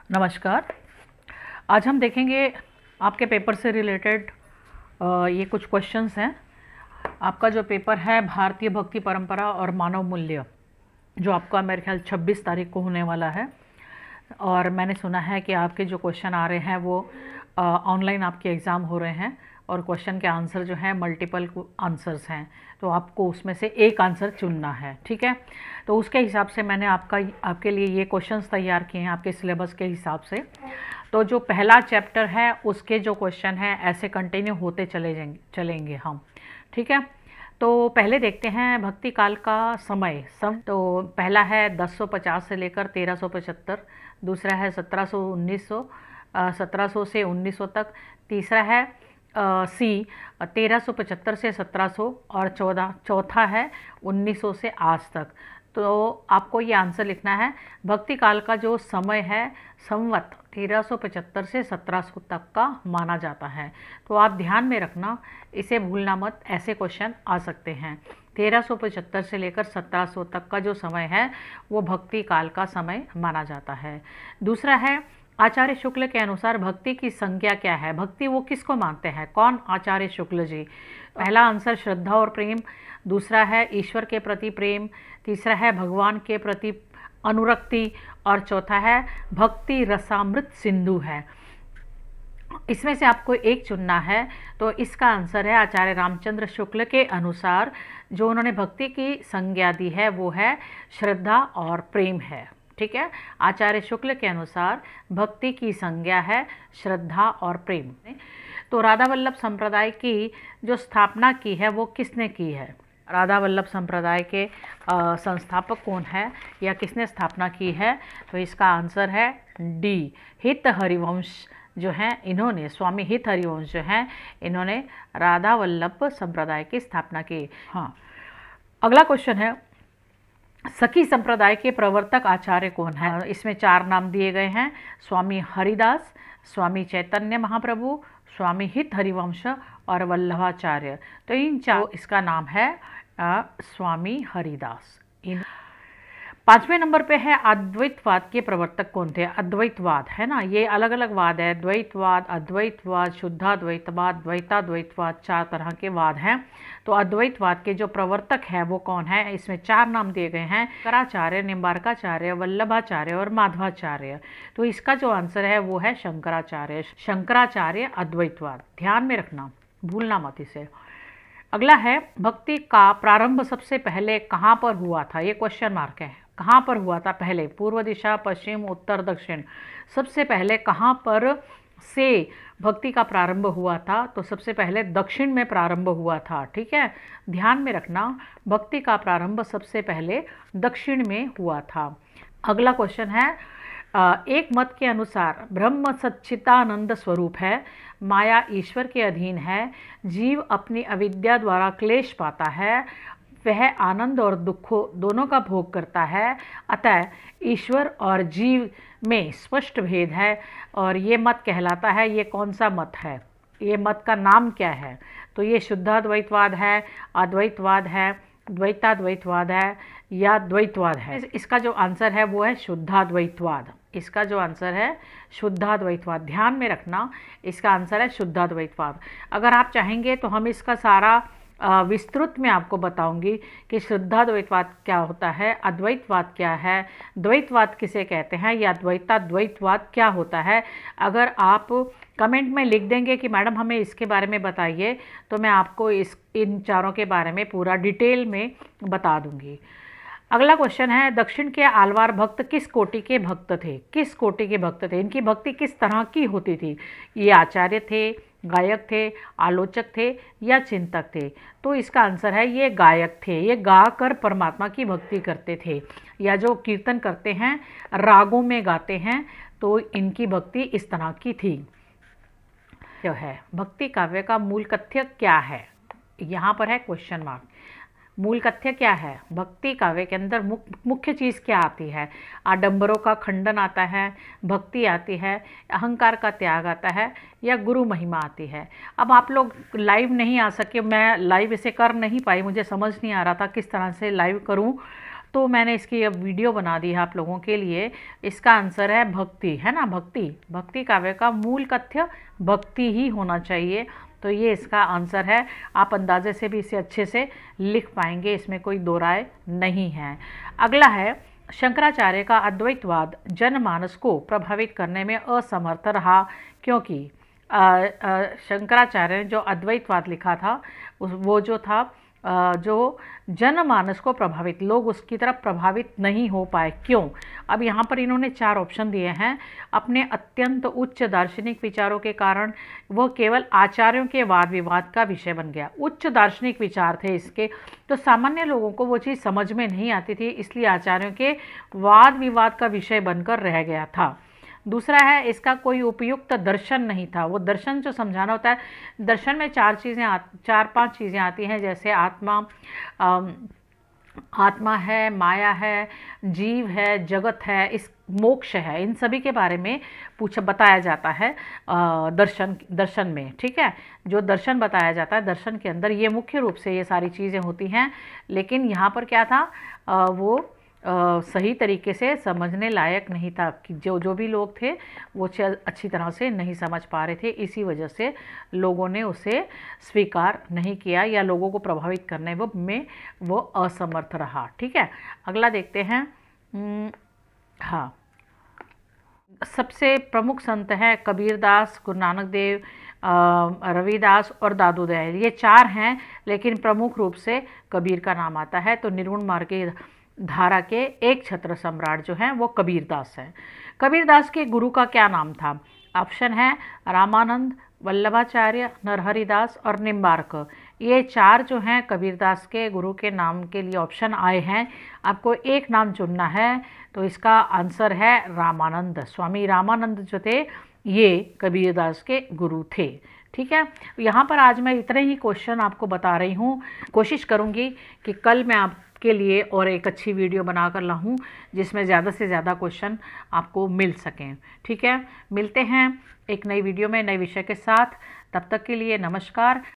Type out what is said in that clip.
नमस्कार। आज हम देखेंगे आपके पेपर से रिलेटेड ये कुछ क्वेश्चंस हैं। आपका जो पेपर है भारतीय भक्ति परंपरा और मानव मूल्य, जो आपका मेरे ख्याल 26 तारीख को होने वाला है। और मैंने सुना है कि आपके जो क्वेश्चन आ रहे हैं वो ऑनलाइन आपके एग्ज़ाम हो रहे हैं और क्वेश्चन के आंसर जो हैं मल्टीपल आंसर्स हैं, तो आपको उसमें से एक आंसर चुनना है। ठीक है, तो उसके हिसाब से मैंने आपके लिए ये क्वेश्चंस तैयार किए हैं आपके सिलेबस के हिसाब से। तो जो पहला चैप्टर है उसके जो क्वेश्चन हैं ऐसे कंटिन्यू होते चलेंगे हम। ठीक है, तो पहले देखते हैं भक्ति काल का समय। तो पहला है 1050 से लेकर 1375, दूसरा है 1700 से 1900 तक, तीसरा है सी 1375 से 1700 और चौथा है 1900 से आज तक। तो आपको ये आंसर लिखना है। भक्ति काल का जो समय है संवत 1375 से 1700 तक का माना जाता है। तो आप ध्यान में रखना, इसे भूलना मत, ऐसे क्वेश्चन आ सकते हैं। 1375 से लेकर 1700 तक का जो समय है वो भक्ति काल का समय माना जाता है। दूसरा है आचार्य शुक्ल के अनुसार भक्ति की संज्ञा क्या है। भक्ति वो किसको मानते हैं, कौन? आचार्य शुक्ल जी। पहला आंसर श्रद्धा और प्रेम, दूसरा है ईश्वर के प्रति प्रेम, तीसरा है भगवान के प्रति अनुरक्ति और चौथा है भक्ति रसामृत सिंधु है। इसमें से आपको एक चुनना है। तो इसका आंसर है आचार्य रामचंद्र शुक्ल के अनुसार जो उन्होंने भक्ति की संज्ञा दी है वो है श्रद्धा और प्रेम है। ठीक है, आचार्य शुक्ल के अनुसार भक्ति की संज्ञा है श्रद्धा और प्रेम। तो राधा वल्लभ संप्रदाय की जो स्थापना की है वो किसने की है? राधा वल्लभ संप्रदाय के संस्थापक कौन है या किसने स्थापना की है? तो इसका आंसर है डी, हित हरिवंश जो हैं इन्होंने, स्वामी हित हरिवंश जो हैं इन्होंने राधा वल्लभ संप्रदाय की स्थापना की। हाँ, अगला क्वेश्चन है सखी संप्रदाय के प्रवर्तक आचार्य कौन है? इसमें 4 नाम दिए गए हैं, स्वामी हरिदास, स्वामी चैतन्य महाप्रभु, स्वामी हित हरिवंश और वल्लभाचार्य। तो इन 4 इसका नाम है स्वामी हरिदास। 5वें नंबर पे है अद्वैतवाद के प्रवर्तक कौन थे? अद्वैतवाद है ना, ये अलग अलग वाद है, द्वैतवाद, अद्वैतवाद, शुद्धाद्वैतवाद, द्वैताद्वैतवाद, 4 तरह के वाद हैं। तो अद्वैतवाद के जो प्रवर्तक है वो कौन है? इसमें 4 नाम दिए गए हैं, शंकराचार्य, निम्बार्काचार्य, वल्लभाचार्य और माधवाचार्य। तो इसका जो आंसर है वो है शंकराचार्य। शंकराचार्य अद्वैतवाद, ध्यान में रखना, भूलना मत इसे। अगला है भक्ति का प्रारंभ सबसे पहले कहाँ पर हुआ था? ये क्वेश्चन मार्क है, कहाँ पर हुआ था पहले? पूर्व दिशा, पश्चिम, उत्तर, दक्षिण, सबसे पहले कहाँ पर से भक्ति का प्रारंभ हुआ था? तो सबसे पहले दक्षिण में प्रारंभ हुआ था। ठीक है, ध्यान में रखना, भक्ति का प्रारंभ सबसे पहले दक्षिण में हुआ था। अगला क्वेश्चन है एक मत के अनुसार ब्रह्म सच्चिदानंद स्वरूप है, माया ईश्वर के अधीन है, जीव अपनी अविद्या द्वारा क्लेश पाता है, वह आनंद और दुखों दोनों का भोग करता है, अतः ईश्वर और जीव में स्पष्ट भेद है और ये मत कहलाता है। ये कौन सा मत है? ये मत का नाम क्या है? तो ये शुद्धाद्वैतवाद है, अद्वैतवाद है, द्वैताद्वैतवाद है या द्वैतवाद है? इसका जो आंसर है वो है शुद्धाद्वैतवाद। इसका जो आंसर है शुद्धाद्वैतवाद, ध्यान में रखना, इसका आंसर है शुद्धाद्वैतवाद। अगर आप चाहेंगे तो हम इसका सारा विस्तृत में आपको बताऊंगी कि शुद्धाद्वैतवाद क्या होता है, अद्वैतवाद क्या है, द्वैतवाद किसे कहते हैं या द्वैताद्वैतवाद क्या होता है। अगर आप कमेंट में लिख देंगे कि मैडम हमें इसके बारे में बताइए, तो मैं आपको इन चारों के बारे में पूरा डिटेल में बता दूंगी। अगला क्वेश्चन है दक्षिण के आलवार भक्त किस कोटि के भक्त थे? किस कोटि के भक्त थे? इनकी भक्ति किस तरह की होती थी? ये आचार्य थे, गायक थे, आलोचक थे या चिंतक थे? तो इसका आंसर है ये गायक थे। ये गा कर परमात्मा की भक्ति करते थे, या जो कीर्तन करते हैं रागों में गाते हैं, तो इनकी भक्ति इस तरह की थी। जो है भक्ति काव्य का मूल कथ्य क्या है? यहाँ पर है क्वेश्चन मार्क। मूल कथ्य क्या है? भक्ति काव्य के अंदर मुख्य चीज़ क्या आती है? आडंबरों का खंडन आता है, भक्ति आती है, अहंकार का त्याग आता है या गुरु महिमा आती है। अब आप लोग लाइव नहीं आ सके, मैं लाइव इसे कर नहीं पाई, मुझे समझ नहीं आ रहा था किस तरह से लाइव करूं, तो मैंने इसकी अब वीडियो बना दी है आप लोगों के लिए। इसका आंसर है भक्ति, है ना, भक्ति। भक्ति काव्य का मूल कथ्य भक्ति ही होना चाहिए, तो ये इसका आंसर है। आप अंदाजे से भी इसे अच्छे से लिख पाएंगे, इसमें कोई दो राय नहीं है। अगला है, शंकराचार्य का अद्वैतवाद जनमानस को प्रभावित करने में असमर्थ रहा क्योंकि शंकराचार्य ने जो अद्वैतवाद लिखा था वो जो था जो जनमानस को प्रभावित, लोग उसकी तरफ प्रभावित नहीं हो पाए, क्यों? अब यहाँ पर इन्होंने 4 ऑप्शन दिए हैं। अपने अत्यंत उच्च दार्शनिक विचारों के कारण वह केवल आचार्यों के वाद विवाद का विषय बन गया। उच्च दार्शनिक विचार थे इसके, तो सामान्य लोगों को वो चीज़ समझ में नहीं आती थी, इसलिए आचार्यों के वाद विवाद का विषय बनकर रह गया था। दूसरा है, इसका कोई उपयुक्त दर्शन नहीं था। वो दर्शन जो समझाना होता है, दर्शन में 4-5 चीज़ें आती हैं, जैसे आत्मा है, माया है, जीव है, जगत है, इस मोक्ष है, इन सभी के बारे में बताया जाता है दर्शन में, ठीक है। जो दर्शन बताया जाता है, दर्शन के अंदर ये मुख्य रूप से ये सारी चीज़ें होती हैं। लेकिन यहाँ पर क्या था, वो सही तरीके से समझने लायक नहीं था, कि जो भी लोग थे वो अच्छी तरह से नहीं समझ पा रहे थे, इसी वजह से लोगों ने उसे स्वीकार नहीं किया या लोगों को प्रभावित करने में वो असमर्थ रहा, ठीक है। अगला देखते हैं। हाँ, सबसे प्रमुख संत हैं कबीरदास, गुरु नानक देव, रविदास और दादू दयाल, ये 4 हैं, लेकिन प्रमुख रूप से कबीर का नाम आता है। तो निर्गुण मार्ग की धारा के एक छत्र सम्राट जो हैं वो कबीरदास हैं। कबीरदास के गुरु का क्या नाम था? ऑप्शन है रामानंद, वल्लभाचार्य, नरहरिदास और निम्बार्क। ये 4 जो हैं कबीरदास के गुरु के नाम के लिए ऑप्शन आए हैं। आपको एक नाम चुनना है, तो इसका आंसर है रामानंद। स्वामी रामानंद जो थे ये कबीरदास के गुरु थे, ठीक है। यहाँ पर आज मैं इतने ही क्वेश्चन आपको बता रही हूँ। कोशिश करूँगी कि कल मैं आपके लिए और एक अच्छी वीडियो बनाकर लाऊं जिसमें ज़्यादा से ज़्यादा क्वेश्चन आपको मिल सकें, ठीक है। मिलते हैं एक नई वीडियो में नए विषय के साथ, तब तक के लिए नमस्कार।